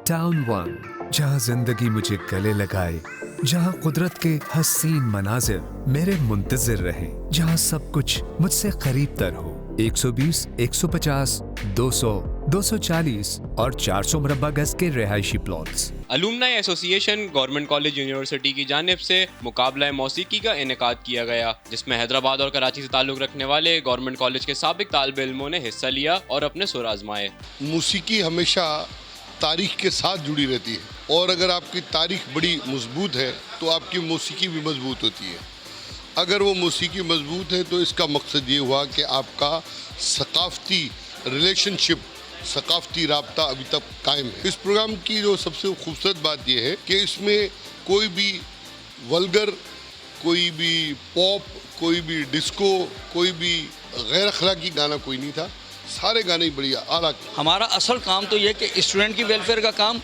Town one, जहाँ जिंदगी मुझे गले लगाए, जहाँ कुदरत के हसीन मनाजिर मेरे मुंतजिर रहे, जहाँ सब कुछ मुझसे करीब तर हो। 120, 150, 200, 240 और 400 मुरब्बा गज के रिहायशी plots. Alumni association government college university की जानिब से मुकाबला मौसीकी का इनेकाद किया गया, जिसमें हैदराबाद और कराची से ताल्लुक रखने वाले गवर्नमेंट कॉलेज के साबिक तालिब इल्मों ने हिस्सा लिया और अपने सुर आजमाए। मौसीकी हमेशा तारीख के साथ जुड़ी रहती है और अगर आपकी तारीख बड़ी मजबूत है तो आपकी मौसीकी भी मजबूत होती है। अगर वो मौसीकी मजबूत है तो इसका मकसद ये हुआ कि आपका सकाफ़ती रिलेशनशिप, सकाफ़ती राब्ता अभी तक कायम है। इस प्रोग्राम की जो सबसे खूबसूरत बात यह है कि इसमें कोई भी वल्गर, कोई भी पॉप, कोई भी डिस्को, कोई भी गैर अखलाकी गाना कोई नहीं था। सारे गाने ही बढ़िया आला। हमारा असल काम तो ये कि स्टूडेंट की वेलफेयर का काम,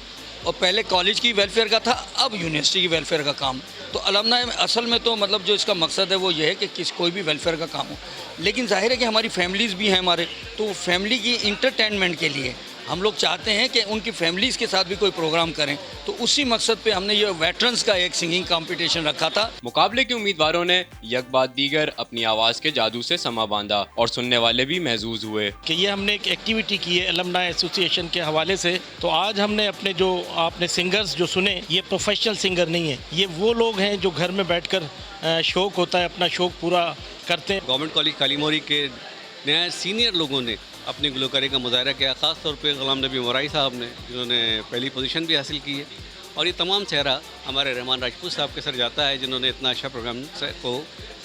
और पहले कॉलेज की वेलफेयर का था, अब यूनिवर्सिटी की वेलफेयर का काम। तो अलुमनाई में असल में तो मतलब जो इसका मकसद है वो ये है कि कोई भी वेलफेयर का काम हो, लेकिन जाहिर है कि हमारी फैमिलीज़ भी हैं हमारे, तो फैमिली की इंटरटेनमेंट के लिए हम लोग चाहते हैं कि उनकी फैमिलीज़ के साथ भी कोई प्रोग्राम करें। तो उसी मकसद पे हमने ये वेटरन्स का एक सिंगिंग कंपटीशन रखा था। मुकाबले के उम्मीदवारों ने यक बाद दीगर अपनी आवाज़ के जादू से समा बांधा और सुनने वाले भी महजूज हुए कि ये हमने एक एक्टिविटी की है अलुमनाई एसोसिएशन के हवाले से। तो आज हमने अपने जो आपने सिंगर्स जो सुने, ये प्रोफेशनल सिंगर नहीं है, ये वो लोग हैं जो घर में बैठकर शौक़ होता है अपना शौक़ पूरा करते हैं। गवर्नमेंट कॉलेज कालीमोरी के नया सीनियर लोगों ने अपनी गुलकारी का मुजाहरा किया, ख़ास तौर पे गुलाम नबी मोराई साहब ने, जिन्होंने पहली पोजीशन भी हासिल की है। और ये तमाम चेहरा हमारे रहमान राजपूत साहब के सर जाता है, जिन्होंने इतना अच्छा प्रोग्राम को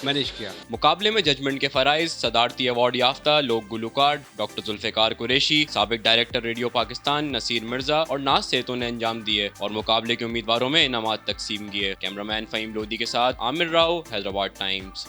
मैनेज किया। मुकाबले में जजमेंट के फ़राइज़ सदारती अवार्ड याफ्ता लोक गुलकार डॉक्टर जुल्फ़िकार कुरैशी, साबिक डायरेक्टर रेडियो पाकिस्तान नसीर मिर्ज़ा और नाज सेतों ने अंजाम दिए और मुकाबले के उम्मीदवारों में इनामात तकसीम किए। कैमरामैन फ़हीम लोधी के साथ आमिर राव, हैदराबाद टाइम्स।